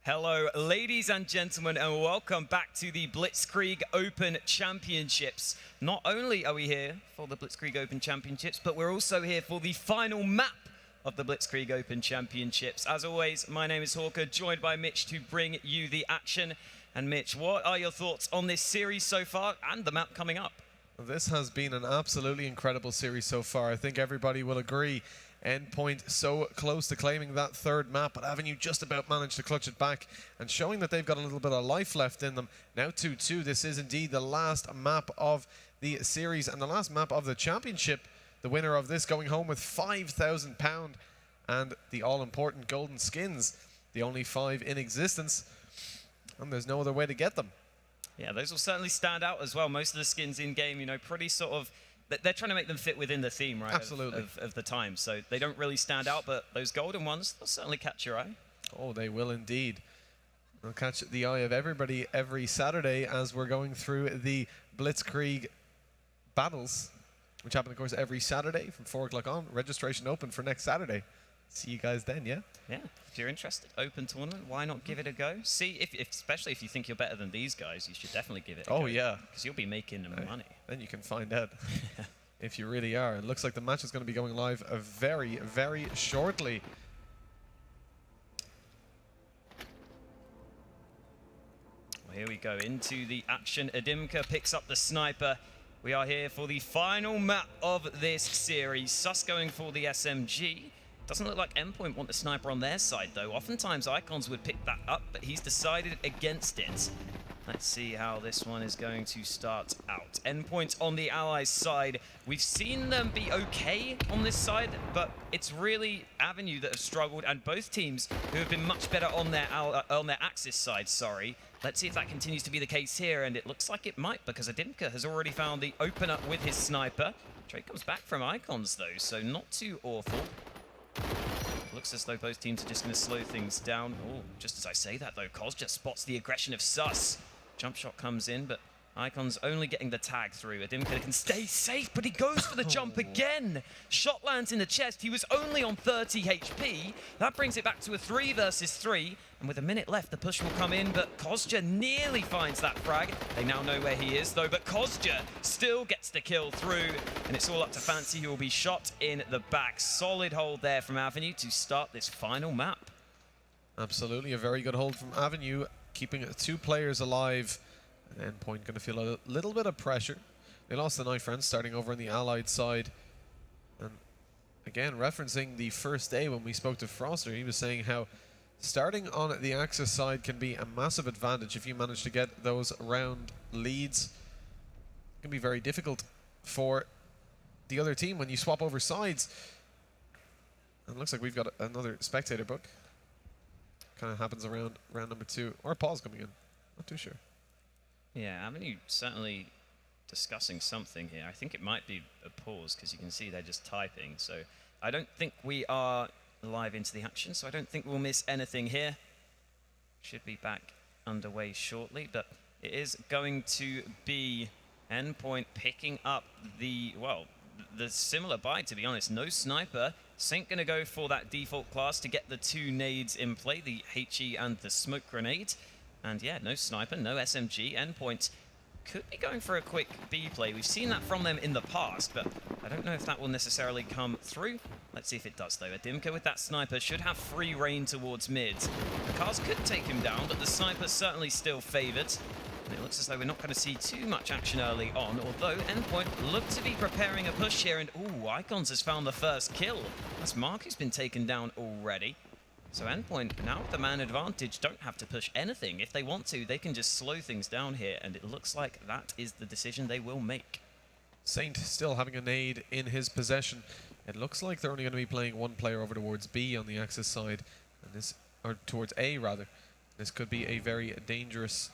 Hello, ladies and gentlemen, and welcome back to the Blitzkrieg Open Championships. Not only are we here for the Blitzkrieg Open Championships, but we're also here for the final map of the Blitzkrieg Open Championships. As always, my name is Hawker, joined by Mitch to bring you the action. And Mitch, what are your thoughts on this series so far and the map coming up? This has been an absolutely incredible series so far. I think everybody will agree. Endpoint so close to claiming that third map, but Avenue just about managed to clutch it back and showing that they've got a little bit of life left in them. Now 2-2. This is indeed the last map of the series and the last map of the championship. The winner of this going home with £5,000 and the all-important golden skins, the only 5 in existence, and there's no other way to get them. Yeah, those will certainly stand out as well. Most of the skins in-game, you know, pretty sort of... They're trying to make them fit within the theme, right? Absolutely. Of the time, so they don't really stand out, but those golden ones, they'll certainly catch your eye. Oh, they will indeed. They'll catch the eye of everybody every Saturday as we're going through the Blitzkrieg battles, which happen, of course, every Saturday from 4 o'clock on. Registration open for next Saturday. See you guys then, yeah? Yeah, if you're interested, open tournament, why not give it a go? See, especially if you think you're better than these guys, you should definitely give it a go. Oh, yeah. Because you'll be making money. Then you can find out if you really are. It looks like the match is going to be going live very, very shortly. Well, here we go into the action. Adimka picks up the sniper. We are here for the final map of this series. Sus going for the SMG. Doesn't look like Endpoint want the sniper on their side, though. Oftentimes, Icons would pick that up, but he's decided against it. Let's see how this one is going to start out. Endpoint on the Allies' side. We've seen them be okay on this side, but it's really Avenue that have struggled, and both teams who have been much better on their Axis side, sorry. Let's see if that continues to be the case here, and it looks like it might, because Adimka has already found the opener with his sniper. Trade comes back from Icons, though, so not too awful. Looks as though both teams are just going to slow things down. Oh, just as I say that, though, Koz just spots the aggression of Sus. Jump shot comes in, but Icons only getting the tag through. Adimka can stay safe, but he goes for the jump again. Shot lands in the chest. He was only on 30 HP. That brings it back to a 3 versus 3. And with a minute left, the push will come in, but Kozja nearly finds that frag. They now know where he is, though, but Kozja still gets the kill through. And it's all up to Fancy, who will be shot in the back. Solid hold there from Avenue to start this final map. Absolutely, a very good hold from Avenue, keeping 2 players alive. And Endpoint going to feel a little bit of pressure. They lost the knife round starting over on the Allied side. And again, referencing the first day when we spoke to Froster, he was saying how starting on the Axis side can be a massive advantage if you manage to get those round leads. It can be very difficult for the other team when you swap over sides. And it looks like we've got another spectator book. Kind of happens around round number 2. Or pause coming in. Not too sure. Yeah, Avenue certainly discussing something here. I think it might be a pause because you can see they're just typing. So I don't think we are live into the action, so I don't think we'll miss anything here. Should be back underway shortly, but it is going to be Endpoint picking up the, well, the similar buy, to be honest. No sniper. Saint going to go for that default class to get the 2 nades in play, the HE and the smoke grenade. And yeah, no sniper, no SMG. Endpoint could be going for a quick B play. We've seen that from them in the past, but I don't know if that will necessarily come through. Let's see if it does, though. Adimka with that sniper should have free reign towards mid. The cars could take him down, but the sniper's certainly still favoured. And it looks as though we're not going to see too much action early on, although Endpoint look to be preparing a push here, and ooh, Icons has found the first kill. That's Mark who's been taken down already. So Endpoint, now with the man advantage, don't have to push anything. If they want to, they can just slow things down here, and it looks like that is the decision they will make. Saint still having a nade in his possession. It looks like they're only going to be playing 1 player over towards B on the Axis side, and this, or towards A rather. This could be a very dangerous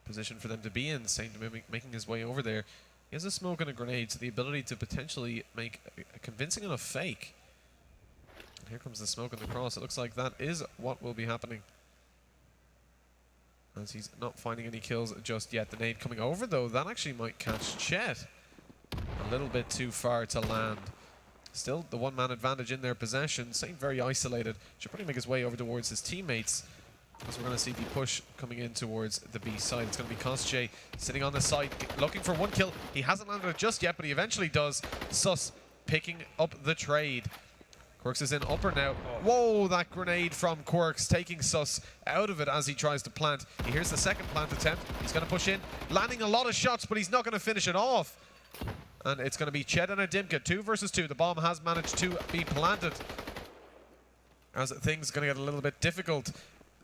position for them to be in. Saint making his way over there. He has a smoke and a grenade, so the ability to potentially make a convincing enough fake. And here comes the smoke and the cross. It looks like that is what will be happening, as he's not finding any kills just yet. The nade coming over, though, that actually might catch Chet. A little bit too far to land. Still the 1-man advantage in their possession. Saint very isolated. Should probably make his way over towards his teammates. As we're going to see the push coming in towards the B side. It's going to be Kosje sitting on the side, looking for one kill. He hasn't landed it just yet, but he eventually does. Sus picking up the trade. Quirks is in upper now. Whoa, that grenade from Quirks taking Sus out of it as he tries to plant. He hears the second plant attempt. He's going to push in, landing a lot of shots, but he's not going to finish it off. And it's going to be Chet and Adimka, 2 versus 2. The bomb has managed to be planted. As things going to get a little bit difficult.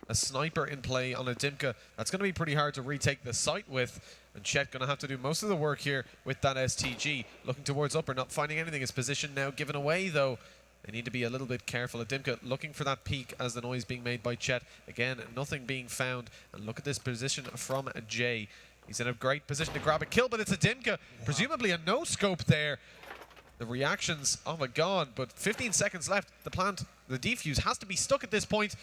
A sniper in play on Adimka. That's going to be pretty hard to retake the site with. And Chet going to have to do most of the work here with that STG. Looking towards upper, not finding anything. His position now given away though. They need to be a little bit careful. Adimka looking for that peak as the noise being made by Chet. Again, nothing being found. And look at this position from Jay. He's in a great position to grab a kill, but it's Adimka. Wow. Presumably a no-scope there. The reactions, oh my god, but 15 seconds left. The plant, the defuse has to be stuck at this point.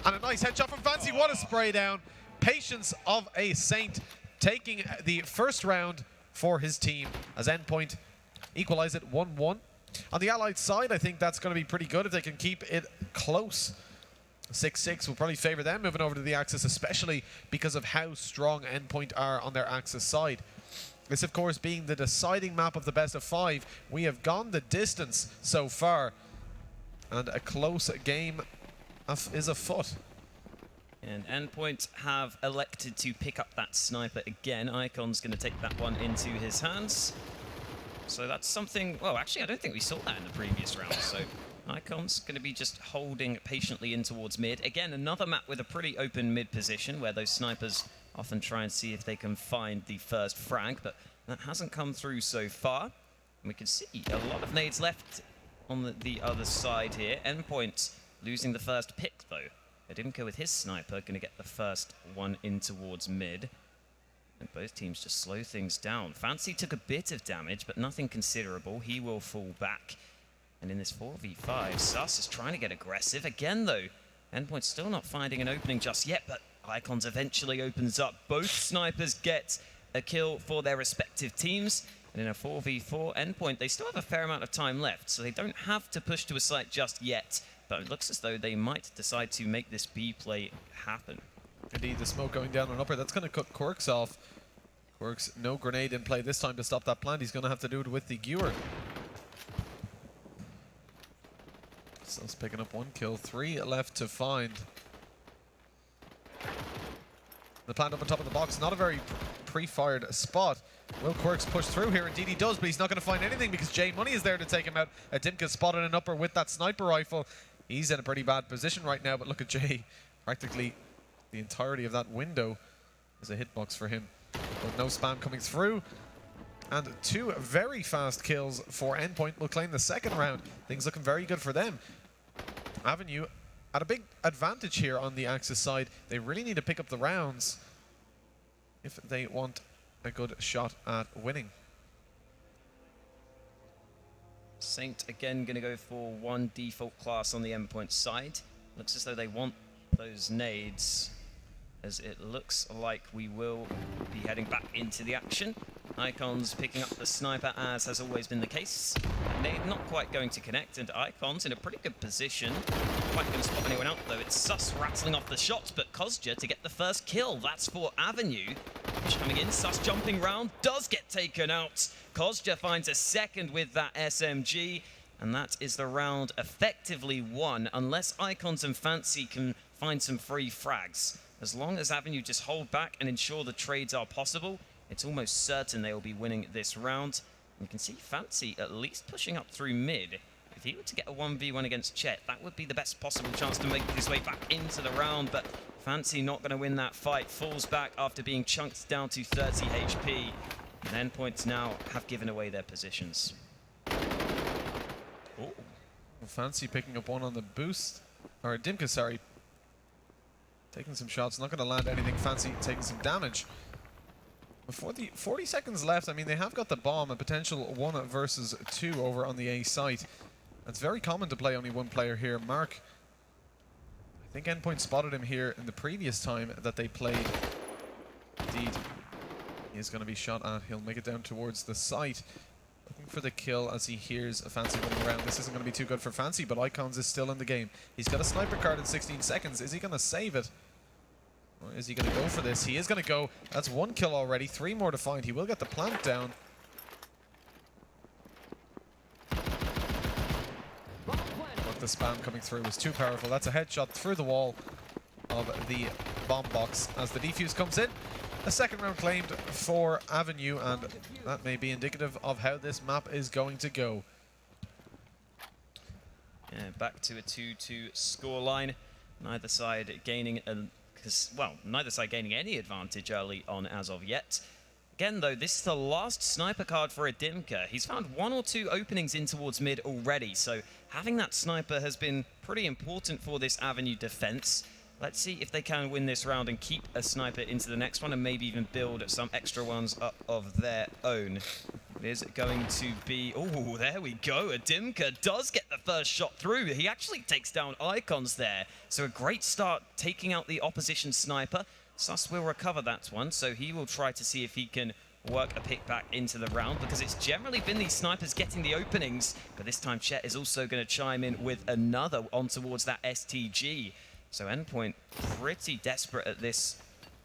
And a nice headshot from Fancy. What a spray down. Patience of a saint, taking the first round for his team as Endpoint equalize it 1-1. On the Allied side, I think that's going to be pretty good if they can keep it close. 6-6 will probably favor them moving over to the Axis, especially because of how strong Endpoint are on their Axis side. This, of course, being the deciding map of the best of 5. We have gone the distance so far. And a close game is afoot. And Endpoint have elected to pick up that sniper again. Icon's going to take that one into his hands. So that's something... Well, actually, I don't think we saw that in the previous round. So Icon's going to be just holding patiently in towards mid. Again, another map with a pretty open mid position where those snipers often try and see if they can find the first frag, but that hasn't come through so far. And we can see a lot of nades left on the other side here. Endpoint losing the first pick, though. Adimka with his sniper going to get the first one in towards mid. And both teams just slow things down. Fancy took a bit of damage, but nothing considerable. He will fall back. And in this 4v5, Sus is trying to get aggressive. Again, though, Endpoint's still not finding an opening just yet, but Icons eventually opens up. Both snipers get a kill for their respective teams. And in a 4v4 Endpoint, they still have a fair amount of time left, so they don't have to push to a site just yet. But it looks as though they might decide to make this B play happen. Indeed, the smoke going down on upper. That's going to cut Quirks off. Quirks, no grenade in play this time to stop that plant. He's going to have to do it with the Gewer. Sus picking up 1 kill. 3 left to find. The plant up on top of the box, not a very pre-fired spot. Will Quirks push through here? Indeed he does, but he's not going to find anything because Jay Money is there to take him out. Adimka spotted an upper with that sniper rifle. He's in a pretty bad position right now, but look at Jay. Practically the entirety of that window is a hitbox for him. But no spam coming through. And 2 very fast kills for Endpoint will claim the second round. Things looking very good for them. Avenue at a big advantage here on the Axis side. They really need to pick up the rounds if they want a good shot at winning. Saint again going to go for 1 default class on the Endpoint side. Looks as though they want those nades, as it looks like we will be heading back into the action. Icons picking up the sniper, as has always been the case. Nade not quite going to connect, and Icons in a pretty good position. Not quite going to spot anyone out, though. It's Sus rattling off the shots, but Kosja to get the first kill. That's for Avenue. Push coming in, Sus jumping round, does get taken out. Kosja finds a second with that SMG, and that is the round effectively won, unless Icons and Fancy can find some free frags. As long as Avenue just hold back and ensure the trades are possible, it's almost certain they will be winning this round. And you can see Fancy at least pushing up through mid. If he were to get a 1v1 against Chet, that would be the best possible chance to make his way back into the round, but Fancy not going to win that fight. Falls back after being chunked down to 30 HP. And Endpoints now have given away their positions. Oh. Fancy picking up 1 on the boost. Or Dimka, sorry. Taking some shots, not going to land anything. Fancy taking some damage. Before the 40 seconds left, I mean, they have got the bomb, a potential 1 versus 2 over on the A site. It's very common to play only 1 player here. Mark, I think Endpoint spotted him here in the previous time that they played. Indeed, he is going to be shot at. He'll make it down towards the site. Looking for the kill as he hears a Fancy running around. This isn't going to be too good for Fancy, but Icons is still in the game. He's got a sniper card in 16 seconds. Is he going to save it? Or is he going to go for this? He is going to go. That's 1 kill already. 3 more to find. He will get the plant down. But the spam coming through was too powerful. That's a headshot through the wall of the bomb box as the defuse comes in. A second round claimed for Avenue, and that may be indicative of how this map is going to go. Yeah, back to a 2-2 scoreline. Neither side gaining neither side gaining any advantage early on as of yet. Again, though, this is the last sniper card for Adimka. He's found 1 or 2 openings in towards mid already, so having that sniper has been pretty important for this Avenue defense. Let's see if they can win this round and keep a sniper into the next one and maybe even build some extra ones up of their own. It is going to be... Oh, there we go. Adimka does get the first shot through. He actually takes down Icons there. So a great start taking out the opposition sniper. Sus will recover that one, so he will try to see if he can work a pick back into the round, because it's generally been these snipers getting the openings. But this time Chet is also going to chime in with another on towards that STG. So Endpoint pretty desperate at this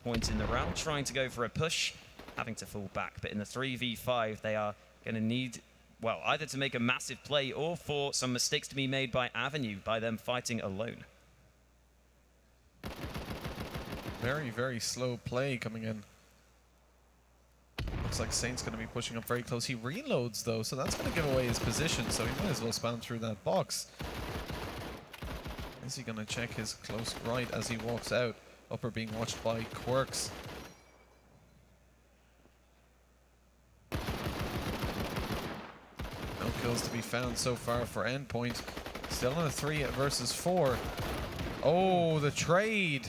point in the round, trying to go for a push, having to fall back. But in the 3v5, they are going to need, well, either to make a massive play or for some mistakes to be made by Avenue by them fighting alone. Very, very slow play coming in. Looks like Saint's going to be pushing up very close. He reloads, though, so that's going to give away his position, so he might as well spam through that box. Is he going to check his close right as he walks out? Upper being watched by Quirks. No kills to be found so far for Endpoint. Still in a 3 versus 4. Oh, the trade!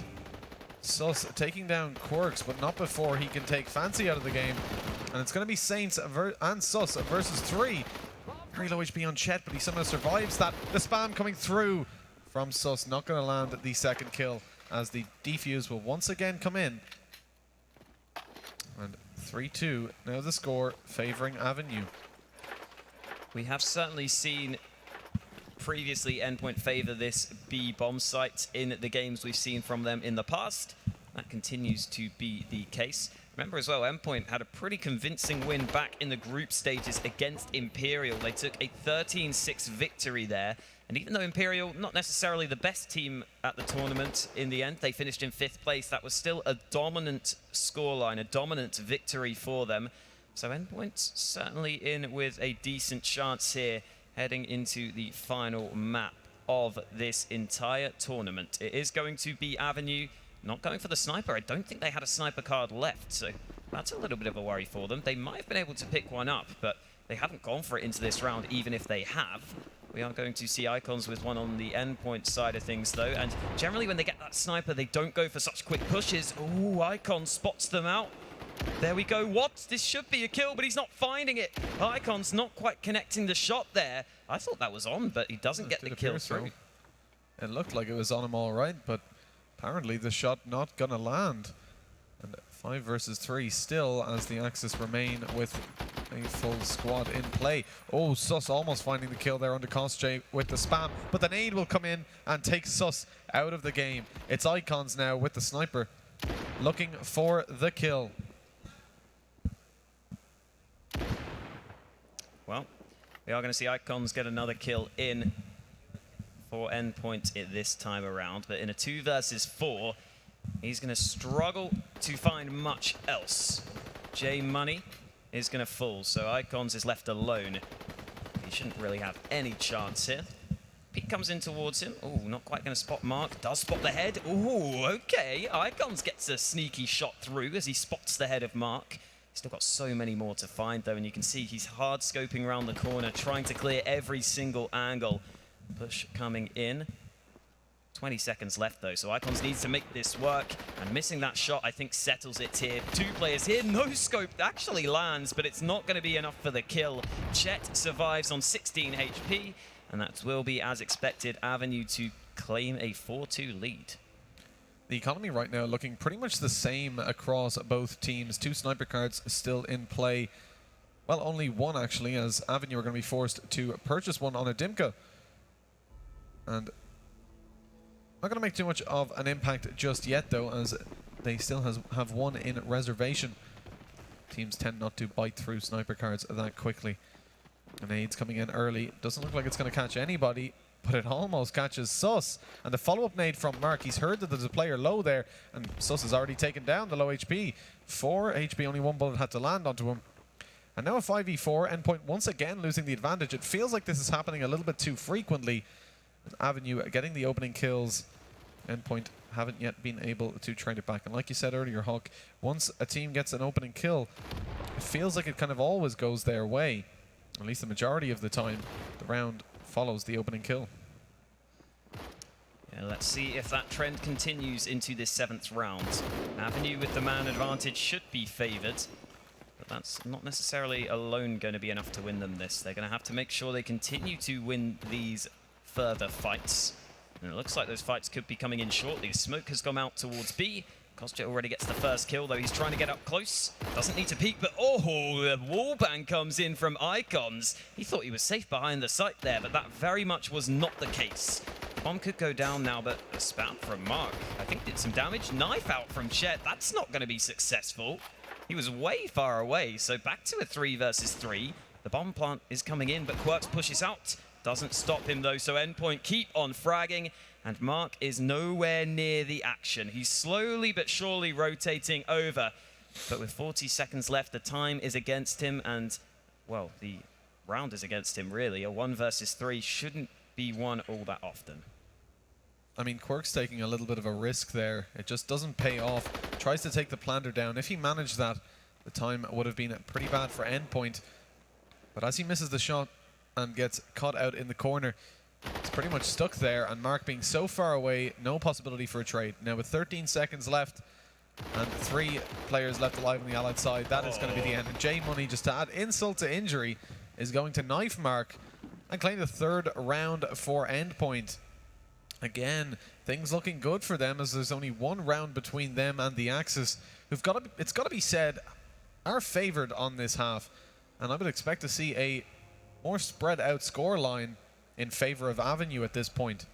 Sus taking down Quirks, but not before he can take Fancy out of the game. And it's going to be Saints and Sus versus 3. Very low HP on Chet, but he somehow survives that. The spam coming through from Sus, not going to land the second kill as the defuse will once again come in. And 3-2, now the score favoring Avenue. We have certainly seen previously Endpoint favor this B bomb site in the games we've seen from them in the past. That continues to be the case. Remember as well, Endpoint had a pretty convincing win back in the group stages against Imperial. They took a 13-6 victory there. And even though Imperial, not necessarily the best team at the tournament in the end, they finished in 5th place, that was still a dominant scoreline, a dominant victory for them. So Endpoint certainly in with a decent chance here, heading into the final map of this entire tournament. It is going to be Avenue, not going for the sniper. I don't think they had a sniper card left, so that's a little bit of a worry for them. They might have been able to pick one up, but they haven't gone for it into this round, even if they have. We are going to see Icons with one on the Endpoint side of things, though, and generally when they get that sniper, they don't go for such quick pushes. Ooh, Icons spots them out. There we go. What? This should be a kill, but he's not finding it. Icons not quite connecting the shot there. I thought that was on, but he doesn't get the kill through. It looked like it was on him all right, but apparently the shot not gonna land. And 5 versus 3 still as the Axis remain with a full squad in play. Oh, Sus almost finding the kill there under Constray with the spam, but the nade will come in and take Sus out of the game. It's Icons now with the sniper looking for the kill. Well, we are going to see Icons get another kill in for Endpoint this time around, but in a 2 versus 4, he's going to struggle to find much else. J Money is going to fall, so Icons is left alone. He shouldn't really have any chance here. Pete comes in towards him. Oh, not quite going to spot Mark. Does spot the head. Oh, okay. Icons gets a sneaky shot through as he spots the head of Mark. Still got so many more to find, though, and you can see he's hard scoping around the corner, trying to clear every single angle. Push coming in. 20 seconds left, though, so Icons needs to make this work, and missing that shot, I think, settles it here. 2 players here. No scope actually lands, but it's not going to be enough for the kill. Chet survives on 16 HP, and that will be, as expected, Avenue to claim a 4-2 lead. The economy right now looking pretty much the same across both teams. 2 sniper cards still in play. Well, only one, actually, as Avenue are going to be forced to purchase one on Adimka. And not going to make too much of an impact just yet, though, as they still have one in reservation. Teams tend not to bite through sniper cards that quickly. And Nade's coming in early. Doesn't look like it's going to catch anybody, but it almost catches Sus. And the follow-up nade from Mark. He's heard that there's a player low there, and Sus has already taken down the low HP. 4 HP, only one bullet had to land onto him. And now a 5v4, Endpoint once again losing the advantage. It feels like this is happening a little bit too frequently. Avenue getting the opening kills. Endpoint haven't yet been able to trade it back. And like you said earlier, Hawk, once a team gets an opening kill, it feels like it kind of always goes their way. At least the majority of the time, the round follows the opening kill. Yeah, let's see if that trend continues into this 7th round. Avenue with the man advantage should be favoured, but that's not necessarily alone going to be enough to win them this. They're going to have to make sure they continue to win these further fights. And it looks like those fights could be coming in shortly. Smoke has gone out towards B. Kostya already gets the first kill, though he's trying to get up close. Doesn't need to peek, but oh, the wallbang comes in from Icons. He thought he was safe behind the site there, but that very much was not the case. Bomb could go down now, but a spout from Mark, I think, did some damage. Knife out from Chet. That's not going to be successful. He was way far away, so back to a 3 versus 3. The bomb plant is coming in, but Quirks pushes out. Doesn't stop him, though, so Endpoint keep on fragging. And Mark is nowhere near the action. He's slowly but surely rotating over. But with 40 seconds left, the time is against him. And, well, the round is against him, really. A 1 versus 3 shouldn't be won all that often. I mean, Quirk's taking a little bit of a risk there. It just doesn't pay off. Tries to take the planter down. If he managed that, the time would have been pretty bad for Endpoint. But as he misses the shot and gets caught out in the corner, it's pretty much stuck there, and Mark being so far away, no possibility for a trade. Now with 13 seconds left and 3 players left alive on the Allied side, that is going to be the end. And J Money, just to add insult to injury, is going to knife Mark and claim the 3rd round for Endpoint. Again, things looking good for them, as there's only 1 round between them and the Axis, who've got to, it's got to be said, are favoured on this half. And I would expect to see a more spread out scoreline in favor of Avenue at this point,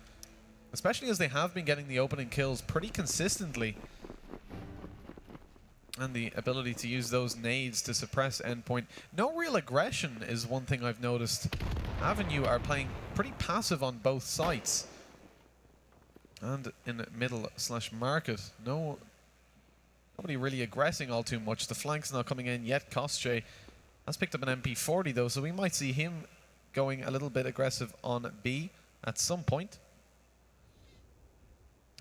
especially as they have been getting the opening kills pretty consistently, and the ability to use those nades to suppress Endpoint. No real aggression is one thing I've noticed. Avenue are playing pretty passive on both sites, and in middle / market, nobody really aggressing all too much. The flank's not coming in yet. Kostya has picked up an MP40 though, so we might see him going a little bit aggressive on B at some point.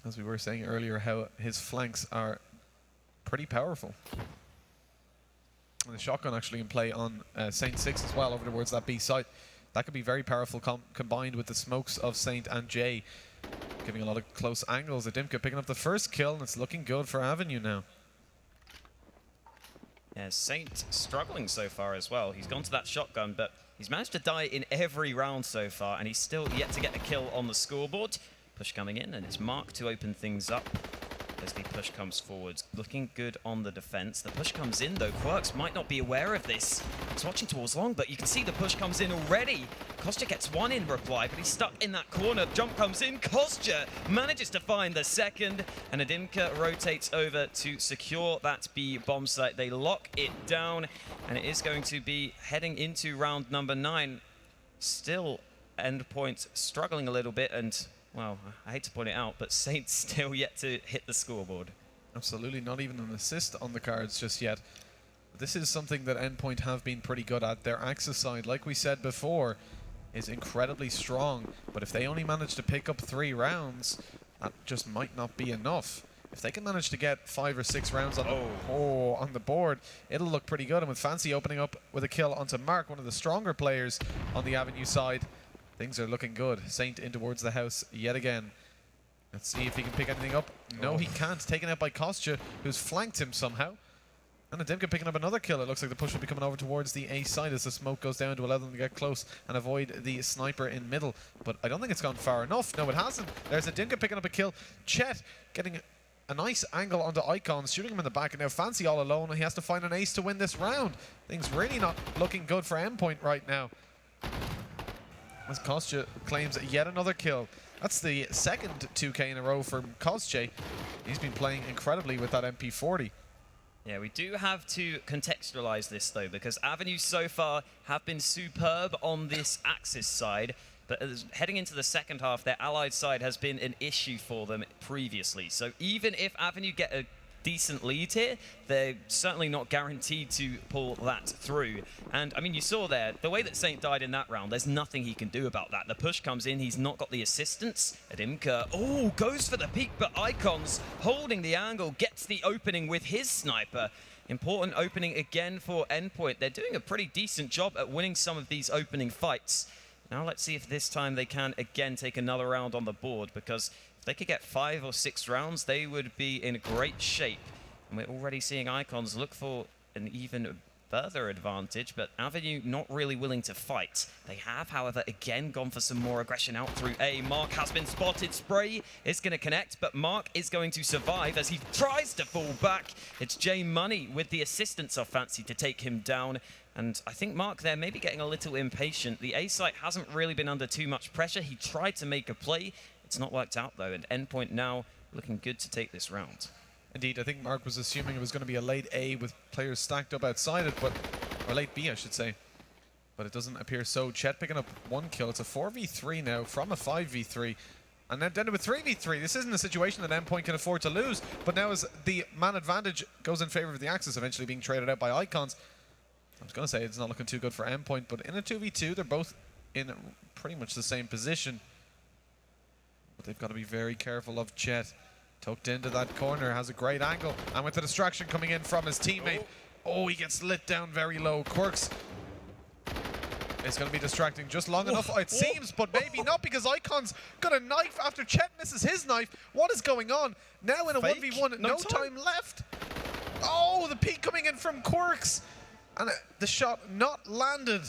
As we were saying earlier, how his flanks are pretty powerful. And the shotgun actually in play on Saint 6 as well over towards that B site. That could be very powerful combined with the smokes of Saint and J, giving a lot of close angles. Adimka picking up the first kill, and it's looking good for Avenue now. Yeah, Saint struggling so far as well. He's gone to that shotgun, but he's managed to die in every round so far, and he's still yet to get a kill on the scoreboard. Push coming in, and it's Mark to open things up as the push comes forward. Looking good on the defense. The push comes in, though. Quirks might not be aware of this. He's watching towards long, but you can see the push comes in already. Kostya gets 1 in reply, but he's stuck in that corner. Jump comes in. Kostya manages to find the second, and Adimka rotates over to secure that B bomb site. They lock it down, and it is going to be heading into round number 9. Still, Endpoint struggling a little bit, and well, I hate to point it out, but Saint's still yet to hit the scoreboard. Absolutely, not even an assist on the cards just yet. This is something that Endpoint have been pretty good at. Their Axis side, like we said before, is incredibly strong, but if they only manage to pick up 3 rounds, that just might not be enough. If they can manage to get 5 or 6 rounds on, on the board, it'll look pretty good. And with Fancy opening up with a kill onto Mark, one of the stronger players on the Avenue side, things are looking good. Saint in towards the house yet again. Let's see if he can pick anything up. No, he can't. Taken out by Kostya, who's flanked him somehow. And Adimka picking up another kill. It looks like the push will be coming over towards the A side as the smoke goes down to allow them to get close and avoid the sniper in middle. But I don't think it's gone far enough. No, it hasn't. There's Adimka picking up a kill. Chet getting a nice angle onto Icons, shooting him in the back, and now Fancy all alone. He has to find an ace to win this round. Things really not looking good for Endpoint right now. as Kostya claims yet another kill. That's the second 2K in a row for Kostya. He's been playing incredibly with that MP40. Yeah, we do have to contextualize this though, because Avenue so far have been superb on this Axis side, but heading into the second half, their allied side has been an issue for them previously. So even if Avenue get a decent lead here, they're certainly not guaranteed to pull that through. And I mean, you saw there, the way that Saint died in that round, there's nothing he can do about that. The push comes in, he's not got the assistance. Adimka, oh, goes for the peek, but Icons holding the angle, gets the opening with his sniper. Important opening again for Endpoint. They're doing a pretty decent job at winning some of these opening fights. Now let's see if this time they can again take another round on the board, because if they could get 5 or 6 rounds, they would be in great shape. And we're already seeing Icons look for an even further advantage, but Avenue not really willing to fight. They have, however, again gone for some more aggression out through A. Mark has been spotted. Spray is going to connect, but Mark is going to survive as he tries to fall back. It's J Money with the assistance of Fancy to take him down. And I think Mark there may be getting a little impatient. The A site hasn't really been under too much pressure. He tried to make a play. It's not worked out though, and Endpoint now looking good to take this round. Indeed, I think Mark was assuming it was going to be a late A with players stacked up outside it, but or late B, I should say. But it doesn't appear so. Chet picking up 1 kill. It's a 4v3 now from a 5v3. And then with 3v3, this isn't a situation that Endpoint can afford to lose. But now as the man advantage goes in favor of the Axis, eventually being traded out by Icons, I was going to say it's not looking too good for Endpoint, but in a 2v2, they're both in pretty much the same position. But they've got to be very careful of Chet. Tucked into that corner, has a great angle. And with the distraction coming in from his teammate, oh, he gets lit down very low. Quirks is going to be distracting just long enough, it seems, but maybe not, because Icons got a knife after Chet misses his knife. What is going on? Now in a Fake? 1v1, no time left. Oh, the peek coming in from Quirks. And the shot not landed,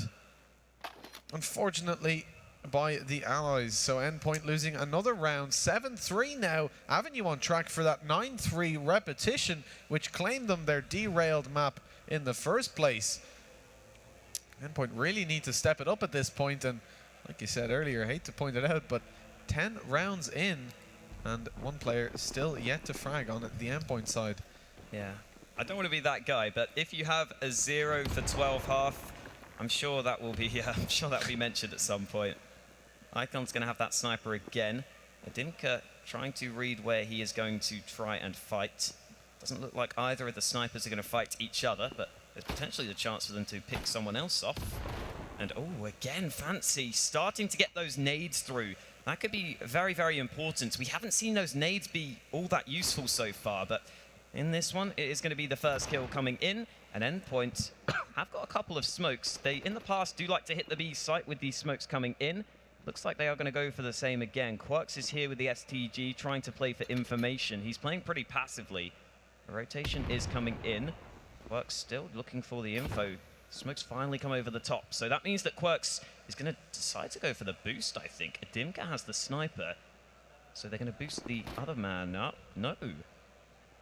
unfortunately, by the Allies. So Endpoint losing another round. 7-3 now. Avenue on track for that 9-3 repetition, which claimed them their derailed map in the first place. Endpoint really need to step it up at this point, and like you said earlier, I hate to point it out, but 10 rounds in, and one player still yet to frag on the Endpoint side. Yeah. I don't want to be that guy, but if you have a 0 for 12 half, I'm sure that will be mentioned at some point. Icon's going to have that sniper again. Adimka trying to read where he is going to try and fight. Doesn't look like either of the snipers are going to fight each other, but there's potentially the chance for them to pick someone else off. And oh, again, Fancy starting to get those nades through. That could be very, very important. We haven't seen those nades be all that useful so far, but in this one, it is going to be the first kill coming in. And Endpoint have got a couple of smokes. They, in the past, do like to hit the B site with these smokes coming in. Looks like they are going to go for the same again. Quirks is here with the STG, trying to play for information. He's playing pretty passively. The rotation is coming in. Quirks still looking for the info. Smokes finally come over the top. So that means that Quirks is going to decide to go for the boost, I think. Adimka has the sniper. So they're going to boost the other man up. No.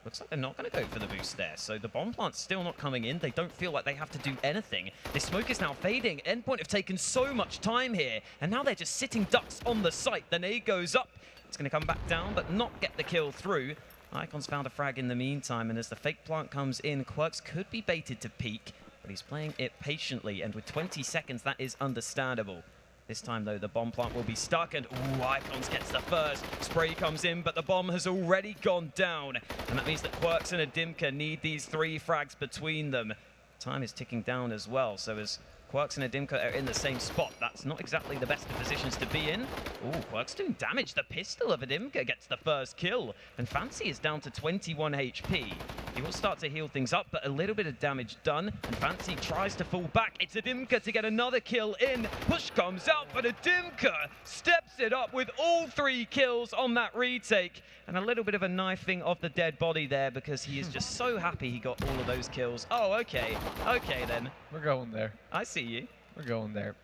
Looks like they're not going to go for the boost there. So the bomb plant's still not coming in. They don't feel like they have to do anything. This smoke is now fading. Endpoint have taken so much time here. And now they're just sitting ducks on the site. The nade goes up. It's going to come back down, but not get the kill through. Icon's found a frag in the meantime. And as the fake plant comes in, Quirks could be baited to peek. But he's playing it patiently. And with 20 seconds, that is understandable. This time, though, the bomb plant will be stuck, and ooh, Icons gets the first. Spray comes in, but the bomb has already gone down. And that means that Quirks and Adimka need these 3 frags between them. Time is ticking down as well, so as Quirks and Adimka are in the same spot, that's not exactly the best of positions to be in. Ooh, Quirks doing damage. The pistol of Adimka gets the first kill, and Fancy is down to 21 HP. He will start to heal things up, but a little bit of damage done, and Fancy tries to fall back. It's Adimka to get another kill in. Push comes out, but Adimka steps it up with all 3 kills on that retake, and a little bit of a knifing of the dead body there because he is just so happy he got all of those kills. Oh, okay. Okay, then. We're going there. I see you. We're going there.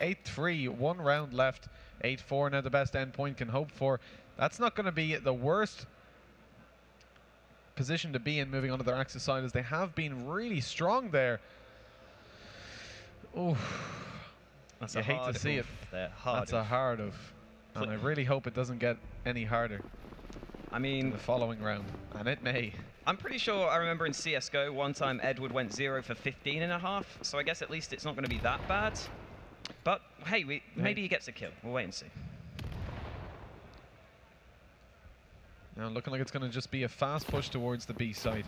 8-3, 1 round left. 8-4 now the best Endpoint can hope for. That's not going to be the worst position to be in moving on to their Axis side, as they have been really strong there. Ooh, That's you hate to see it. there. Hard. That's a hard of. And I really hope it doesn't get any harder I in mean, the following round. And it may. I'm pretty sure I remember in CSGO one time Edward went 0 for 15.5, so I guess at least it's not going to be that bad. But hey, maybe he gets a kill. We'll wait and see. Now looking like it's going to just be a fast push towards the B side.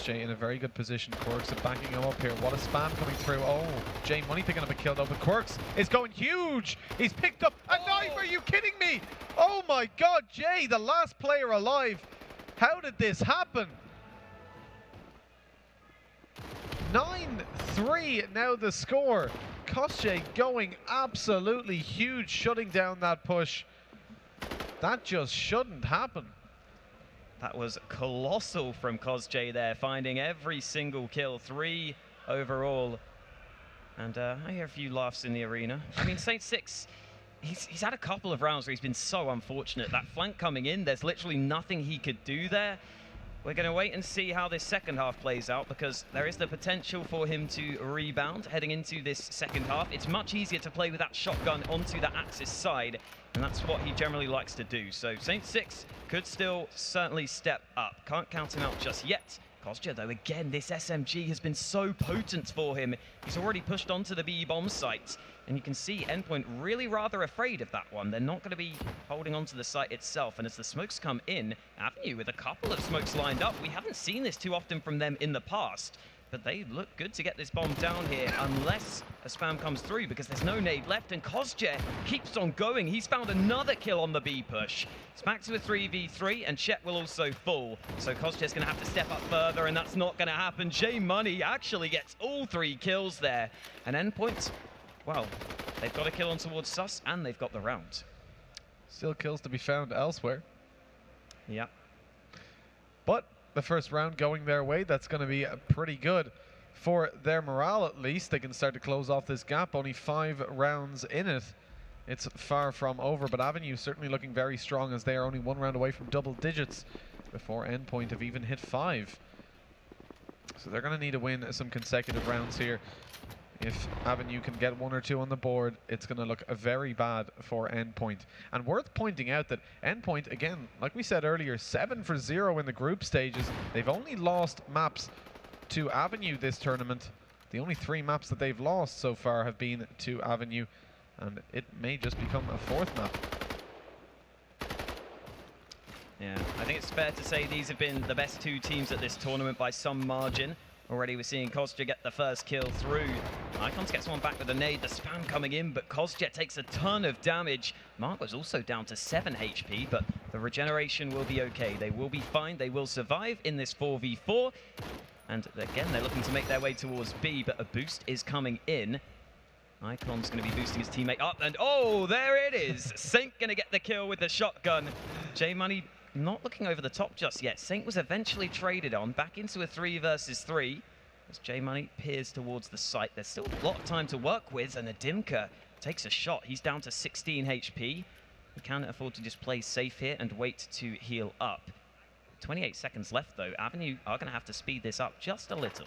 Jay in a very good position. Quirks are backing him up here. What a spam coming through. Oh, Jay Money picking up a kill though, but Quirks is going huge. He's picked up a knife. Are you kidding me? Oh my God, Jay, the last player alive. How did this happen? 9-3 now the score. Kostya going absolutely huge, shutting down that push. That just shouldn't happen. That was colossal from Kostya there, finding every single kill, 3 overall. And I hear a few laughs in the arena. I mean, Saint Six, he's had a couple of rounds where he's been so unfortunate. That flank coming in, there's literally nothing he could do there. We're going to wait and see how this second half plays out, because there is the potential for him to rebound heading into this second half. It's much easier to play with that shotgun onto the Axis side, and that's what he generally likes to do. So Saint Six could still certainly step up. Can't count him out just yet. Kostya, though, again, this SMG has been so potent for him. He's already pushed onto the B bomb site, and you can see Endpoint really rather afraid of that one. They're not going to be holding onto the site itself, and as the smokes come in, Avenue with a couple of smokes lined up. We haven't seen this too often from them in the past, but they look good to get this bomb down here, unless a spam comes through, because there's no nade left, and Kostya keeps on going. He's found another kill on the B push. It's back to a 3v3, and Chet will also fall. So Kostya's going to have to step up further, and that's not going to happen. J Money actually gets all 3 kills there. And Endpoint, well, they've got a kill on towards Sus, and they've got the round. Still kills to be found elsewhere. Yeah. But the first round going their way, that's going to be pretty good for their morale. At least they can start to close off this gap. Only 5 rounds in it. It's far from over, but Avenue certainly looking very strong, as they are only 1 round away from double digits before Endpoint have even hit 5. So they're going to need to win some consecutive rounds here. If Avenue can get 1 or 2 on the board, it's going to look very bad for Endpoint. And worth pointing out that Endpoint, again, like we said earlier, 7 for 0 in the group stages. They've only lost maps to Avenue this tournament. The only 3 maps that they've lost so far have been to Avenue, and it may just become a 4th map. Yeah, I think it's fair to say these have been the best 2 teams at this tournament by some margin. Already we're seeing Kostya get the first kill through. Icons gets one back with a nade, the spam coming in, but Kostya takes a ton of damage. Mark was also down to 7 HP, but the regeneration will be okay. They will be fine, they will survive in this 4v4. And again, they're looking to make their way towards B, but a boost is coming in. Icon's going to be boosting his teammate up, and oh, there it is! Saint going to get the kill with the shotgun. J Money not looking over the top just yet. Saint was eventually traded on back into a 3 versus 3 as J Money peers towards the site. There's still a lot of time to work with, and Adimka takes a shot. He's down to 16 HP. He can't afford to just play safe here and wait to heal up. 28 seconds left though. Avenue are going to have to speed this up just a little.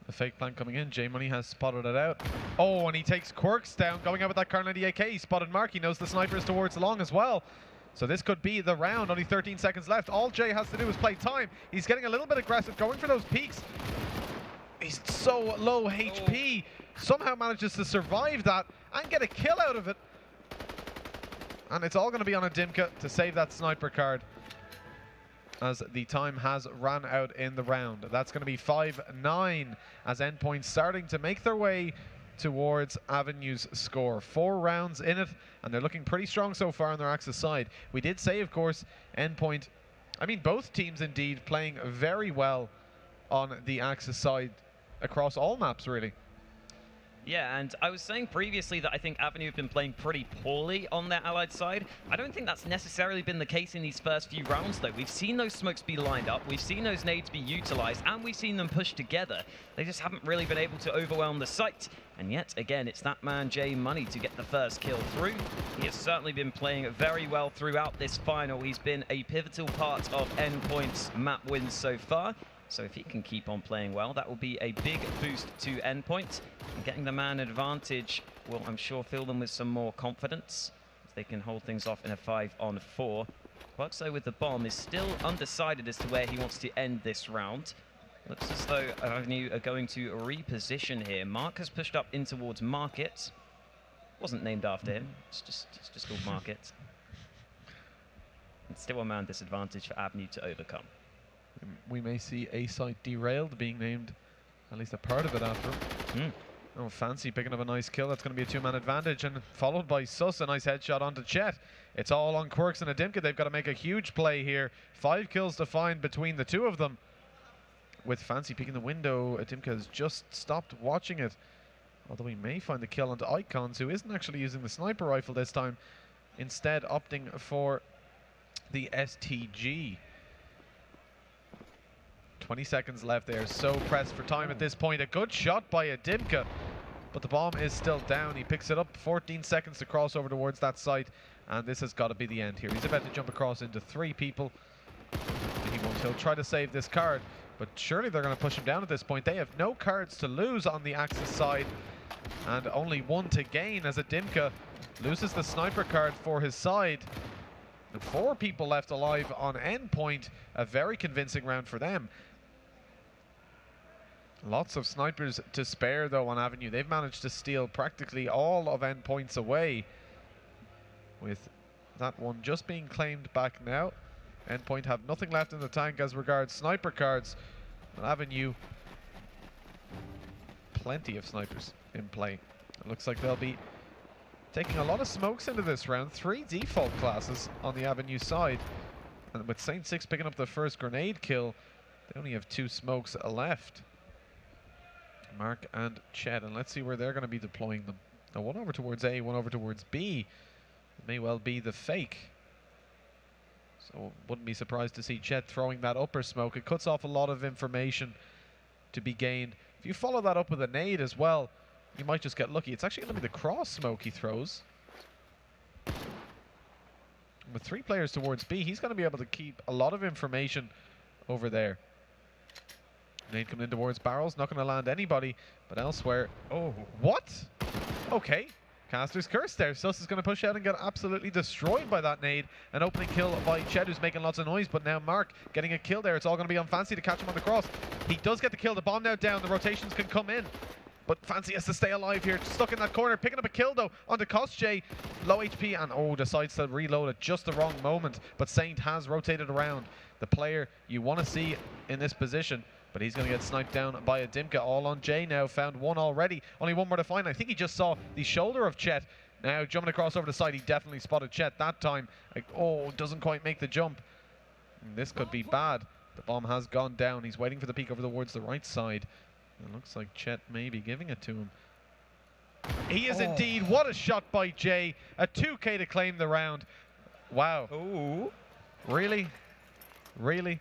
The fake plan coming in. J Money has spotted it out. Oh, and he takes Quirks down, going out with that Kar 90 AK. He spotted Mark. He knows the sniper is towards the long as well. So this could be the round. Only 13 seconds left. All Jay has to do is play time. He's getting a little bit aggressive, going for those peaks. He's so low HP. Somehow manages to survive that and get a kill out of it. And it's all going to be on Adimka to save that sniper card, as the time has run out in the round. That's going to be 5-9 as Endpoint starting to make their way towards Avenue's score. 4 rounds in it, and they're looking pretty strong so far on their Axis side. We did say, of course, Endpoint, I mean both teams indeed, playing very well on the Axis side across all maps really. Yeah, and I was saying previously that I think Avenue have been playing pretty poorly on their allied side. I don't think that's necessarily been the case in these first few rounds, though. We've seen those smokes be lined up, we've seen those nades be utilized, and we've seen them push together. They just haven't really been able to overwhelm the site. And yet, again, it's that man, J Money, to get the first kill through. He has certainly been playing very well throughout this final. He's been a pivotal part of Endpoint's map wins so far. So if he can keep on playing well, that will be a big boost to Endpoint. And getting the man advantage will, I'm sure, fill them with some more confidence. If they can hold things off in a 5-on-4. Quirks, though, with the bomb is still undecided as to where he wants to end this round. Looks as though Avenue are going to reposition here. Mark has pushed up in towards Market. Wasn't named after him. It's just called Market. It's still a man disadvantage for Avenue to overcome. We may see A site derailed being named, at least a part of it after him. Oh, Fancy picking up a nice kill. That's going to be a two-man advantage, and followed by Sus, a nice headshot onto Chet. It's all on Quirks and Adimka. They've got to make a huge play here. 5 kills to find between the two of them. With Fancy peeking the window, Adimka has just stopped watching it. Although we may find the kill onto Icons, who isn't actually using the sniper rifle this time, instead opting for the STG. 20 seconds left there, so pressed for time at this point. A good shot by Adimka, but the bomb is still down. He picks it up, 14 seconds to cross over towards that site, and this has got to be the end here. He's about to jump across into 3 people. He'll try to save this card, but surely they're going to push him down at this point. They have no cards to lose on the Axis side, and only 1 to gain as Adimka loses the sniper card for his side. And 4 people left alive on Endpoint. A very convincing round for them. Lots of snipers to spare though on Avenue. They've managed to steal practically all of Endpoint's away, with that one just being claimed back now. Endpoint have nothing left in the tank as regards sniper cards. And Avenue, plenty of snipers in play. It looks like they'll be taking a lot of smokes into this round. 3 default classes on the Avenue side. And with Saint 6 picking up the first grenade kill, they only have 2 smokes left. Mark and Chet, and let's see where they're going to be deploying them. Now, 1 over towards A, 1 over towards B. It may well be the fake. So wouldn't be surprised to see Chet throwing that upper smoke. It cuts off a lot of information to be gained. If you follow that up with a nade as well, you might just get lucky. It's actually going to be the cross smoke he throws. And with 3 players towards B, he's going to be able to keep a lot of information over there. Nade coming in towards barrels, not going to land anybody, but elsewhere. Oh, what? Okay. Caster's curse there. Sus is going to push out and get absolutely destroyed by that nade. An opening kill by Chet, who's making lots of noise, but now Mark getting a kill there. It's all going to be on Fancy to catch him on the cross. He does get the kill. The bomb now down. The rotations can come in, but Fancy has to stay alive here. Stuck in that corner. Picking up a kill, though, onto Kostjay. Low HP, and decides to reload at just the wrong moment. But Saint has rotated around. The player you want to see in this position. But he's going to get sniped down by Adimka. All on J now. Found 1 already. Only 1 more to find. I think he just saw the shoulder of Chet. Now jumping across over the side. He definitely spotted Chet that time. Like, oh, doesn't quite make the jump. And this could be bad. The bomb has gone down. He's waiting for the peek over towards the right side. It looks like Chet may be giving it to him. He is indeed. What a shot by Jay. A 2K to claim the round. Wow. Ooh. Really? Really?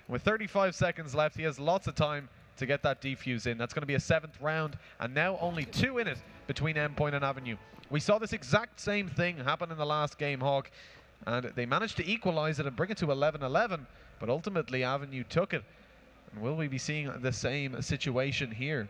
With 35 seconds left, he has lots of time to get that defuse in. That's going to be a 7th round, and now only 2 in it between Endpoint and Avenue. We saw this exact same thing happen in the last game, Hawk, and they managed to equalize it and bring it to 11-11, but ultimately Avenue took it. And will we be seeing the same situation here?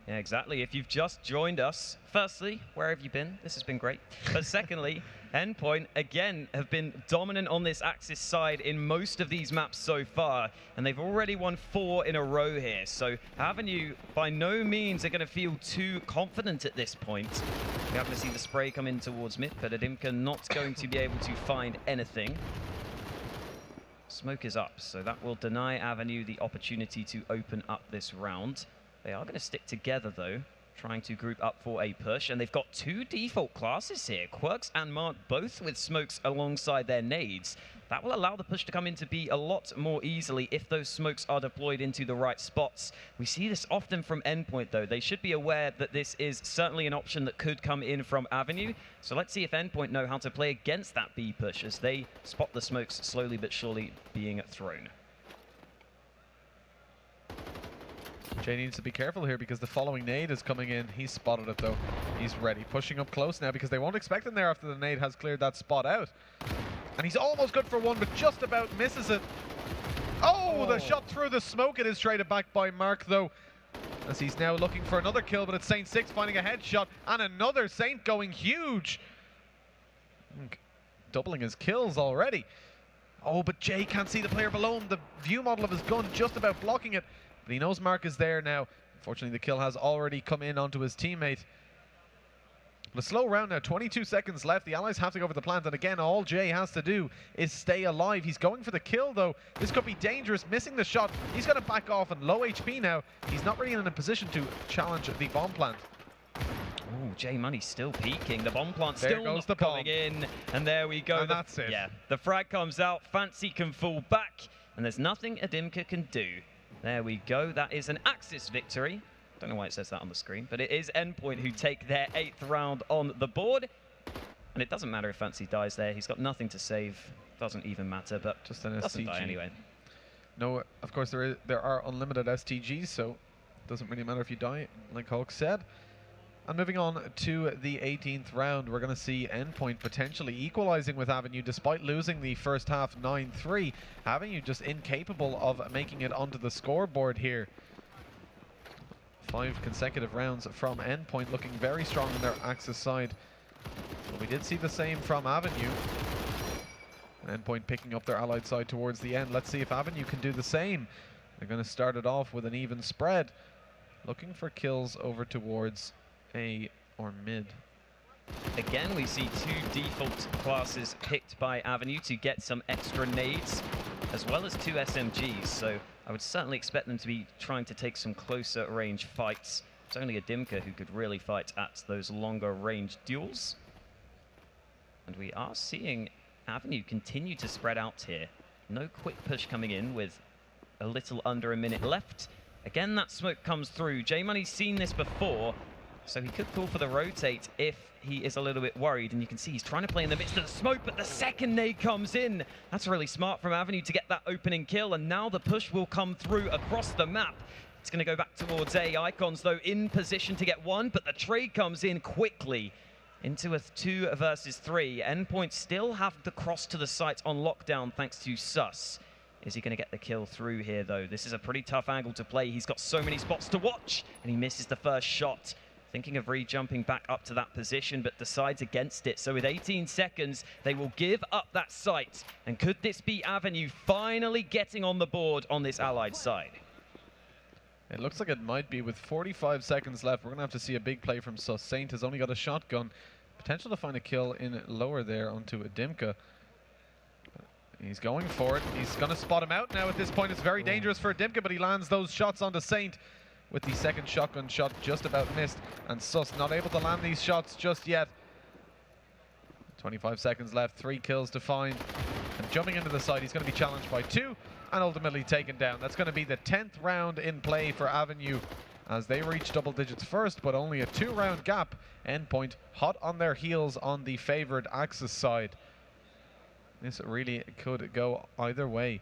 Yeah, exactly. If you've just joined us, firstly, where have you been? This has been great. But secondly, Endpoint, again, have been dominant on this Axis side in most of these maps so far, and they've already won 4 in a row here. So Avenue, by no means, are going to feel too confident at this point. We happen to see the spray come in towards mid, but Adimka not going to be able to find anything. Smoke is up, so that will deny Avenue the opportunity to open up this round. They are going to stick together, though, trying to group up for a push. And they've got 2 default classes here. Quirks and Mark both with smokes alongside their nades. That will allow the push to come into B a lot more easily if those smokes are deployed into the right spots. We see this often from Endpoint, though. They should be aware that this is certainly an option that could come in from Avenue. So let's see if Endpoint know how to play against that B push as they spot the smokes slowly but surely being thrown. Jay needs to be careful here because the following nade is coming in. He's spotted it though. He's ready. Pushing up close now because they won't expect him there after the nade has cleared that spot out. And he's almost good for 1, but just about misses it. Oh, the shot through the smoke. It is traded back by Mark, though, as he's now looking for another kill, but it's Saint 6 finding a headshot, and another Saint going huge. Doubling his kills already. Oh, but Jay can't see the player below him. The view model of his gun just about blocking it, but he knows Mark is there now. Unfortunately, the kill has already come in onto his teammate. But a slow round now, 22 seconds left. The Allies have to go for the plant, and again, all Jay has to do is stay alive. He's going for the kill, though. This could be dangerous, missing the shot. He's going to back off, and low HP now. He's not really in a position to challenge the bomb plant. Oh, J Money still peeking. The bomb plant There still goes not the coming bomb. in. And there we go. And that's it. Yeah, the frag comes out. Fancy can fall back. And there's nothing Adimka can do. There we go. That is an Axis victory. Don't know why it says that on the screen, but it is Endpoint who take their 8th round on the board. And it doesn't matter if Fancy dies there. He's got nothing to save. Doesn't even matter, but Just an doesn't STG. die anyway. No, of course, there are unlimited STGs, so it doesn't really matter if you die, like Hulk said. And moving on to the 18th round, we're going to see Endpoint potentially equalizing with Avenue despite losing the first half 9-3. Avenue just incapable of making it onto the scoreboard here. 5 consecutive rounds from Endpoint, looking very strong on their Axis side. But we did see the same from Avenue. Endpoint picking up their allied side towards the end. Let's see if Avenue can do the same. They're going to start it off with an even spread, looking for kills over towards A or mid. Again, we see 2 default classes picked by Avenue to get some extra nades, as well as 2 SMGs, so I would certainly expect them to be trying to take some closer range fights. It's only Adimka who could really fight at those longer range duels. And we are seeing Avenue continue to spread out here. No quick push coming in with a little under a minute left. Again, that smoke comes through. J-Money's seen this before, so he could call for the rotate if he is a little bit worried. And you can see he's trying to play in the midst of the smoke, but the second nade comes in. That's really smart from Avenue to get that opening kill, and now the push will come through across the map. It's going to go back towards A. Icons, though, in position to get one, but the trade comes in quickly into a 2 versus 3. Endpoint still have the cross to the site on lockdown thanks to Sus. Is he going to get the kill through here, though? This is a pretty tough angle to play. He's got so many spots to watch, and he misses the first shot. Thinking of re-jumping back up to that position, but decides against it. So with 18 seconds, they will give up that site. And could this be Avenue finally getting on the board on this allied side? It looks like it might be. With 45 seconds left, we're going to have to see a big play from Sus. Saint has only got a shotgun. Potential to find a kill in lower there onto Adimka. He's going for it. He's going to spot him out now. At this point, it's very dangerous for Adimka, but he lands those shots onto Saint. With the second shotgun shot just about missed, and Sus not able to land these shots just yet. 25 seconds left, 3 kills to find, and jumping into the side, he's going to be challenged by 2 and ultimately taken down. That's going to be the 10th round in play for Avenue as they reach double digits first, but only a 2-round gap. Endpoint hot on their heels on the favored Axis side. This really could go either way.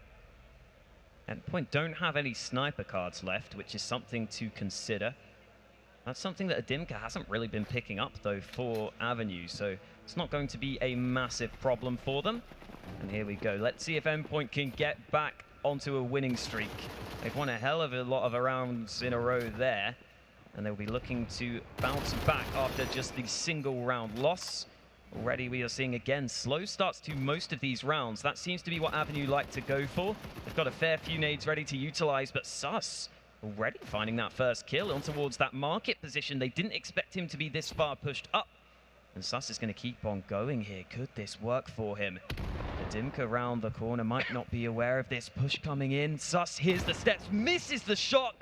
Endpoint don't have any sniper cards left, which is something to consider. That's something that Adimka hasn't really been picking up, though, for Avenue, so it's not going to be a massive problem for them. And here we go. Let's see if Endpoint can get back onto a winning streak. They've won a hell of a lot of rounds in a row there, and they'll be looking to bounce back after just the single round loss. Already we are seeing, again, slow starts to most of these rounds. That seems to be what Avenue like to go for. They've got a fair few nades ready to utilize, but Sus already finding that first kill on towards that market position. They didn't expect him to be this far pushed up. And Sus is going to keep on going here. Could this work for him? Adimka round the corner might not be aware of this push coming in. Sus hears the steps, misses the shot.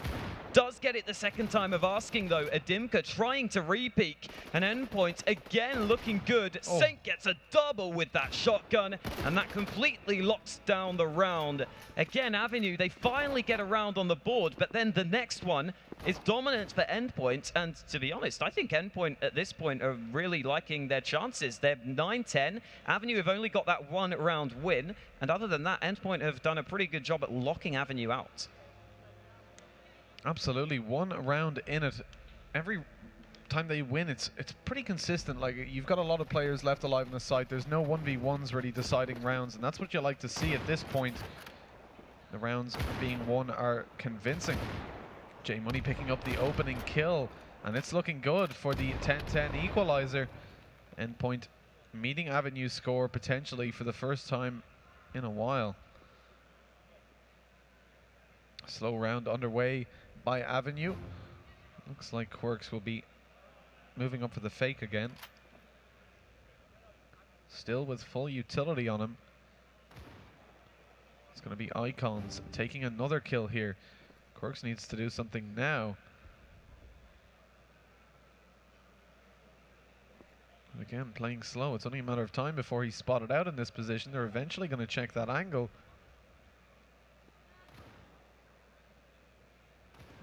Does get it the second time of asking, though. Adimka trying to re-peek. And Endpoint again looking good. Oh. Saint gets a double with that shotgun, and that completely locks down the round. Again, Avenue, they finally get a round on the board, but then the next one is dominant for Endpoint. And to be honest, I think Endpoint at this point are really liking their chances. They're 9-10. Avenue have only got that 1 round win. And other than that, Endpoint have done a pretty good job at locking Avenue out. Absolutely, 1 round in it. Every time they win, it's pretty consistent. Like, you've got a lot of players left alive on the site. There's no 1v1s really deciding rounds, and that's what you like to see at this point. The rounds being won are convincing. J Money picking up the opening kill, and it's looking good for the 10-10 equalizer. Endpoint meeting Avenue's score potentially for the first time in a while. Slow round underway by Avenue. Looks like Quirks will be moving up for the fake again. Still with full utility on him. It's going to be Icons taking another kill here. Quirks needs to do something now. And again, playing slow. It's only a matter of time before he's spotted out in this position. They're eventually going to check that angle.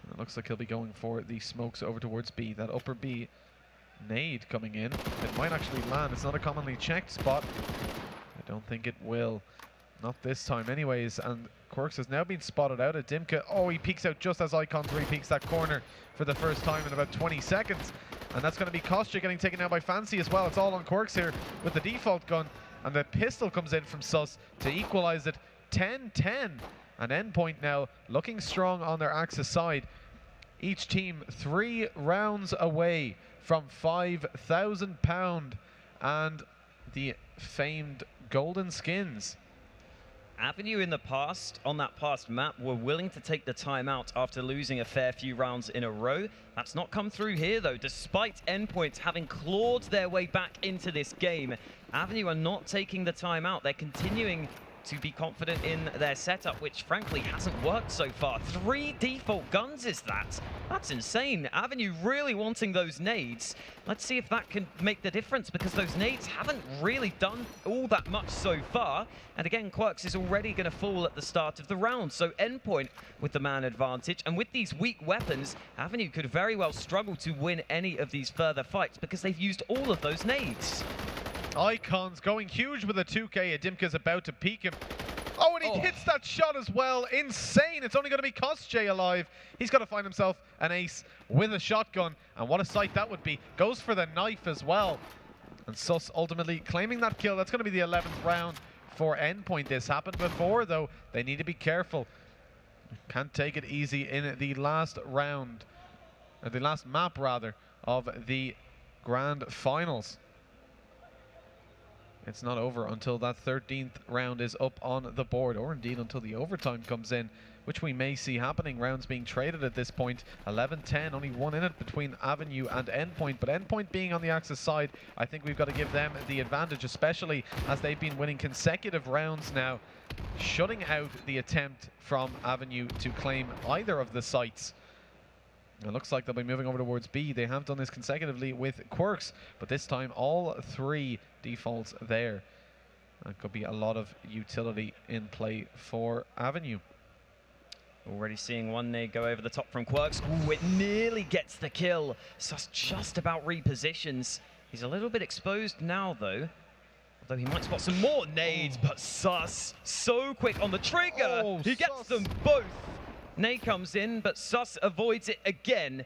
And it looks like he'll be going for the smokes over towards B. That upper B nade coming in. It might actually land. It's not a commonly checked spot. I don't think it will. Not this time anyways, and Quirks has now been spotted out at Dimka. Oh, he peeks out just as Icons re-peeks that corner for the first time in about 20 seconds. And that's going to be Kostya getting taken out by Fancy as well. It's all on Quirks here with the default gun. And the pistol comes in from Sus to equalize it 10-10. And Endpoint now looking strong on their Axis side. Each team 3 rounds away from £5,000 and the famed golden skins. Avenue in the past, on that past map, were willing to take the timeout after losing a fair few rounds in a row. That's not come through here, though. Despite Endpoint having clawed their way back into this game, Avenue are not taking the timeout. They're continuing to be confident in their setup, which frankly hasn't worked so far. 3 default guns is that? That's insane. Avenue really wanting those nades. Let's see if that can make the difference, because those nades haven't really done all that much so far. And again, Quirks is already going to fall at the start of the round. So Endpoint with the man advantage, and with these weak weapons, Avenue could very well struggle to win any of these further fights because they've used all of those nades. Icons going huge with a 2K. Adimka's about to peek him. Oh, and he hits that shot as well. Insane. It's only going to be Kostya alive. He's got to find himself an ace with a shotgun. And what a sight that would be. Goes for the knife as well. And Sus ultimately claiming that kill. That's going to be the 11th round for Endpoint. This happened before, though. They need to be careful. Can't take it easy in the last round. Or the last map, rather, of the grand finals. It's not over until that 13th round is up on the board, or indeed until the overtime comes in, which we may see happening. Rounds being traded at this point. 11-10, only one in it between Avenue and Endpoint, but Endpoint being on the Axis side, I think we've got to give them the advantage, especially as they've been winning consecutive rounds now, shutting out the attempt from Avenue to claim either of the sites. It looks like they'll be moving over towards B. They have done this consecutively with Quirks, but this time all 3 defaults there. That could be a lot of utility in play for Avenue. Already seeing one nade go over the top from Quirks. Ooh, it nearly gets the kill. Sus just about repositions. He's a little bit exposed now, though. Although he might spot some more nades, but Sus so quick on the trigger. He gets them both. Nade comes in, but Sus avoids it again.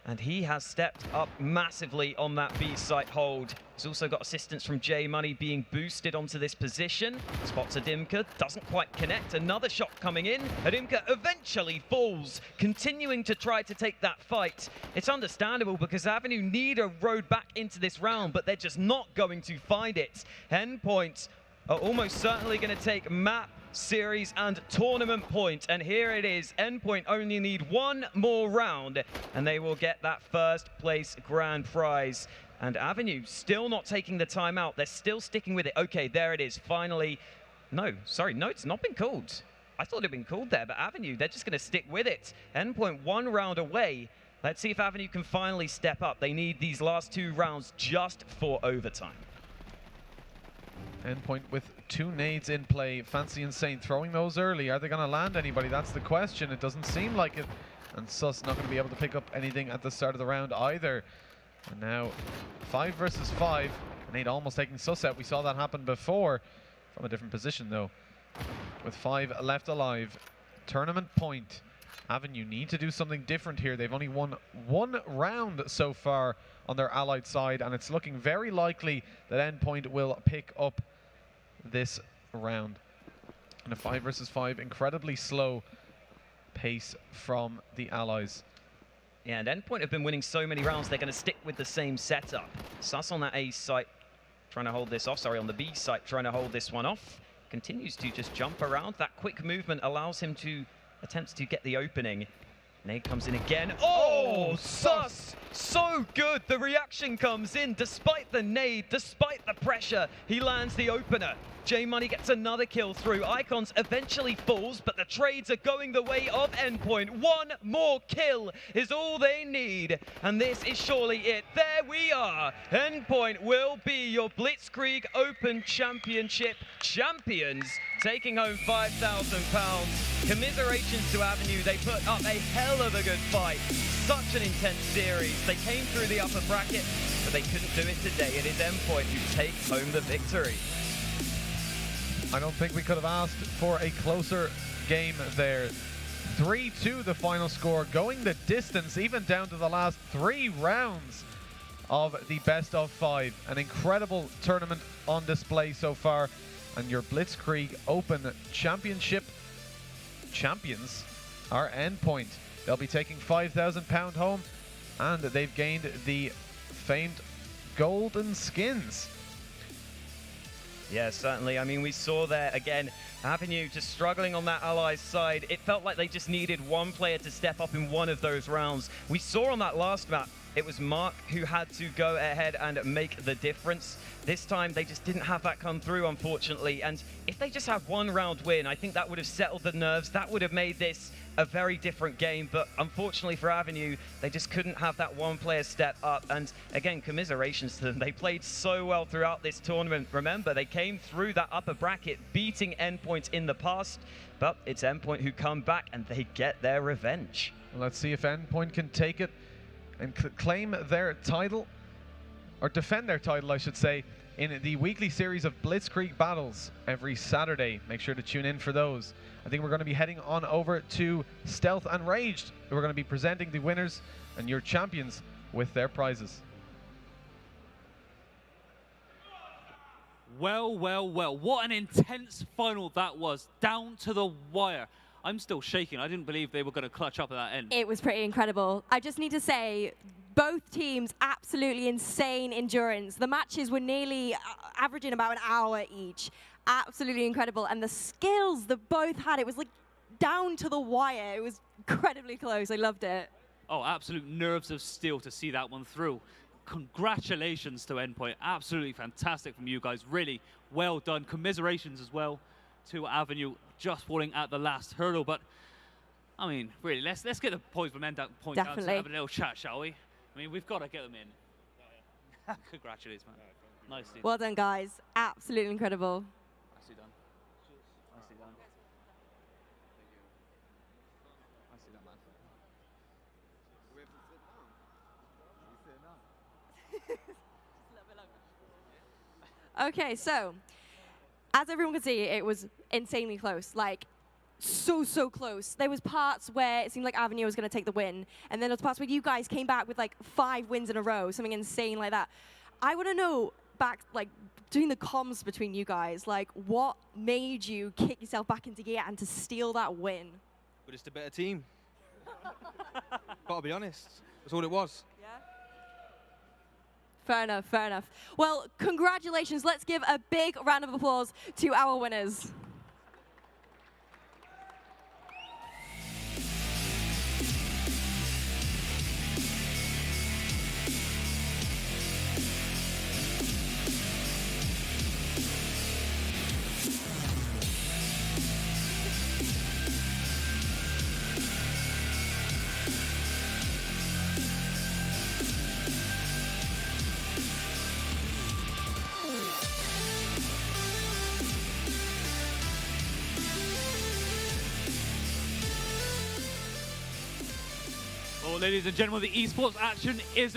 And he has stepped up massively on that B site hold. He's also got assistance from J Money being boosted onto this position. Spots Adimka, doesn't quite connect. Another shot coming in. Adimka eventually falls, continuing to try to take that fight. It's understandable because Avenue need a road back into this round, but they're just not going to find it. Endpoint are almost certainly going to take map, series and tournament point, and here it is. Endpoint only need one more round and they will get that first place grand prize. And Avenue still not taking the timeout. They're still sticking with it. Okay, there it is. Finally. No, it's not been called. I thought it had been called there, but Avenue, they're just going to stick with it. Endpoint 1 round away. Let's see if Avenue can finally step up. They need these last 2 rounds just for overtime. Endpoint with 2 nades in play. Fancy Insane throwing those early. Are they going to land anybody? That's the question. It doesn't seem like it. And Sus not going to be able to pick up anything at the start of the round either. And now 5 versus 5. Nade almost taking Sus out. We saw that happen before from a different position though. With 5 left alive. Tournament point. Avenue need to do something different here. They've only won 1 round so far on their allied side, and it's looking very likely that Endpoint will pick up this round. And a 5 versus 5, incredibly slow pace from the allies. Yeah, and Endpoint have been winning so many rounds, they're going to stick with the same setup. Sus on that A site, trying to hold this off. Sorry, on the B site, trying to hold this one off. Continues to just jump around. That quick movement allows him to attempt to get the opening. Nade comes in again. Oh, Sus! So good. The reaction comes in despite the nade, despite the pressure. He lands the opener. J Money gets another kill through. Icons eventually falls, but the trades are going the way of Endpoint. One more kill is all they need, and this is surely it. There we are. Endpoint will be your Blitzkrieg Open Championship champions, taking home £5,000. Commiserations to Avenue. They put up a hell of a good fight. Such an intense series. They came through the upper bracket, but they couldn't do it today. It is Endpoint who take home the victory. I don't think we could have asked for a closer game there. 3-2 the final score, going the distance even down to the last 3 rounds of the best of 5. An incredible tournament on display so far, and your Blitzkrieg Open Championship champions are Endpoint. They'll be taking £5,000 home, and they've gained the famed golden skins. Yeah, certainly. I mean, we saw there again, Avenue just struggling on that Allies side. It felt like they just needed one player to step up in one of those rounds. We saw on that last map, it was Mark who had to go ahead and make the difference. This time, they just didn't have that come through, unfortunately. And if they just had one round win, I think that would have settled the nerves. That would have made this a very different game. But unfortunately for Avenue, they just couldn't have that one player step up. And again, commiserations to them. They played so well throughout this tournament. Remember, they came through that upper bracket, beating Endpoint in the past. But it's Endpoint who come back and they get their revenge. Well, let's see if Endpoint can take it and claim their title, or defend their title, I should say, in the weekly series of Blitzkrieg battles every Saturday. Make sure to tune in for those. I think we're going to be heading on over to Stealth and Raged. We're going to be presenting the winners and your champions with their prizes. Well, well, well. What an intense final that was, down to the wire. I'm still shaking. I didn't believe they were going to clutch up at that end. It was pretty incredible. I just need to say, both teams absolutely insane endurance. The matches were nearly averaging about an hour each. Absolutely incredible. And the skills that both had, it was like down to the wire. It was incredibly close. I loved it. Oh, absolute nerves of steel to see that one through. Congratulations to Endpoint. Absolutely fantastic from you guys. Really well done. Commiserations as well to Avenue, just falling at the last hurdle. But I mean, really, let's get the points from Endpoint down to have a little chat, shall we? I mean, we've got to get them in. Congratulations, man. Nicely. Well done, guys. Absolutely incredible. Nicely done. Nicely done. Nicely done, man. We have to sit down. We sit down. Okay, so as everyone can see, it was insanely close. Like, so close. There was parts where it seemed like Avenue was going to take the win, and then there was parts where you guys came back with like 5 wins in a row, something insane like that. I want to know, back, like, doing the comms between you guys, like, what made you kick yourself back into gear and to steal that win? We're just a better team. Gotta be honest. That's all it was. Yeah. Fair enough, fair enough. Well, congratulations. Let's give a big round of applause to our winners. Well, ladies and gentlemen, the esports action is